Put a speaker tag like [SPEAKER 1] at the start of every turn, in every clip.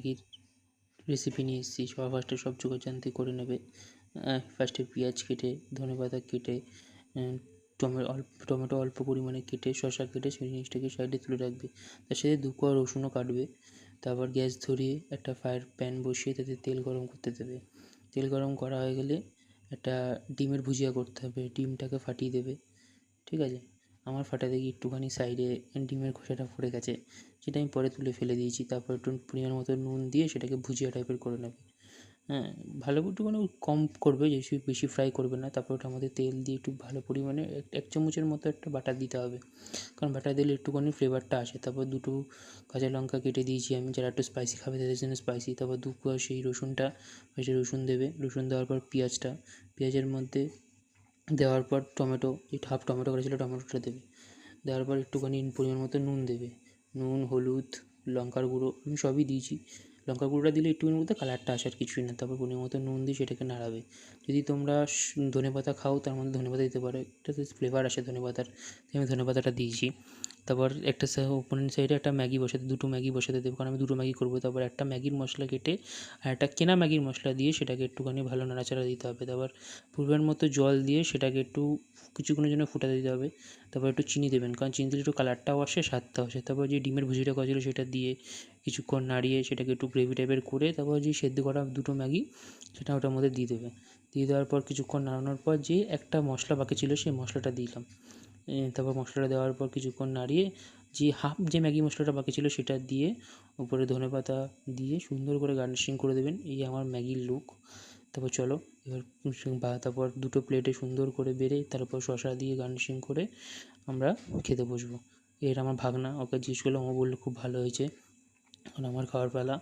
[SPEAKER 1] ম্যাগির রেসিপি নিয়ে এসেছি। সবার ফার্স্টে সব জোগাড়জান্তি করে নেবে। ফার্স্টে পেঁয়াজ কেটে, ধনেপাতা কেটে, টমেটো অল্প পরিমাণে কেটে, শসা কেটে সেই জিনিসটাকে সাইডে তুলে রাখবে। তার সাথে 2 কোয়া রসুনও কাটবে। তারপর গ্যাস ধরিয়ে একটা প্যান বসিয়ে তাতে তেল গরম করতে দেবে। তেল গরম করা হয়ে গেলে একটা ডিমের ভুজিয়া করতে হবে। ডিমটাকে ফাটিয়ে দেবে, ঠিক আছে? আমার ফাটাতে গিয়ে একটুখানি সাইডে ডিমের খোসাটা পড়ে গেছে, সেটা আমি পরে তুলে ফেলে দিয়েছি। তারপর একটু পরিমাণ মতো নুন দিয়ে সেটাকে ভুজিয়া টাইপের করে নেবে। হ্যাঁ, ভালো একটুখানি কম করবে, বেশি বেশি ফ্রাই করবে না। তারপর ওটার মধ্যে তেল দিয়ে একটু ভালো পরিমাণে এক চামচের মতো একটা বাটার দিতে হবে, কারণ বাটার দিলে একটুখানি ফ্লেভারটা আসে। তারপর 2টো কাঁচা লঙ্কা কেটে দিয়েছি আমি, যারা একটু স্পাইসি খাবে তাদের জন্য স্পাইসি। তারপর 2 কোয়া সেই রসুনটা, সেই রসুন দেবে। রসুন দেওয়ার পর পেঁয়াজের মধ্যে দেওয়ার পর টমেটো, হাফ টমেটো করেছিল টমেটোটা দেবে। দেওয়ার পর একটুখানি পরিমাণ মতো নুন দেবে। নুন, হলুদ, লঙ্কার গুঁড়ো আমি সবই দিয়েছি। লঙ্কার গুঁড়োটা দিলে একটুখানি মতো কালারটা আসে, আর কিছুই না। তারপর পরিমাণ মতো নুন দিয়ে সেটাকে নাড়াবে। যদি তোমরা ধনেপাতা খাও তার মধ্যে ধনেপাতা দিতে পারো, এটাতে ফ্লেভার আসে ধনেপাতার, তাই আমি ধনেপাতাটা দিয়েছি। তারপর একটা ওপেন সাইডে একটা ম্যাগি বসাতে, 2টো ম্যাগি বসাতে দেবো, কারণ আমি 2টো ম্যাগি করবো। তারপর একটা ম্যাগির মশলা কেটে আর একটা কেনা ম্যাগির মশলা দিয়ে সেটাকে একটুখানি ভালো নাড়াচাড়া দিতে হবে। তারপর পরিমাণ মতো জল দিয়ে সেটাকে একটু কিছুক্ষণের জন্য ফুটাতে দিতে হবে। তারপর একটু চিনি দেবেন, কারণ চিনি দিলে একটু কালারটাও আসে, স্বাদটাও আসে। তারপর যে ডিমের ভুজিয়াটা করা ছিল সেটা দিয়ে কিছুক্ষণ নাড়িয়ে সেটাকে একটু গ্রেভি টাইপের করে, তারপর যে সেদ্ধ করা 2টো ম্যাগি সেটা ওটার মধ্যে দিয়ে দেবে। দিয়ে দেওয়ার পর কিছুক্ষণ নাড়ানোর পর যে একটা মশলা বাকি ছিল সেই মশলাটা দিলাম। তারপর মশলাটা দেওয়ার পর কিছুক্ষণ নাড়িয়ে যে ম্যাগি মশলাটা বাকি ছিল সেটা দিয়ে উপরে ধনেপাতা দিয়ে সুন্দর করে গার্নিশিং করে দেবেন। এই আমার ম্যাগির লুক। তারপর চলো এবার তারপর 2টো প্লেটে সুন্দর করে বেড়ে তারপর শসা দিয়ে গার্নিশিং করে আমরা খেতে বসবো। এর আমার ভাগনা, ওকে জিজ্ঞেস করলাম, ও বললো খুব ভালো হয়েছে। এখন আমার খাওয়ার পালা।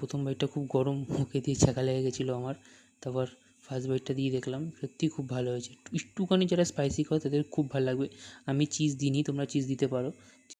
[SPEAKER 1] প্রথম বাইটটা খুব গরম, মুখে দিয়ে ছ্যাঁকা লেগে গেছিলো আমার। তারপর ফার্স্ট বাইটটা দিয়ে দেখলাম সত্যিই খুব ভালো হয়েছে। একটুখানি যারা স্পাইসি খায় তাদের খুব ভালো লাগবে। আমি চিজ দিইনি, তোমরা চিজ দিতে পারো।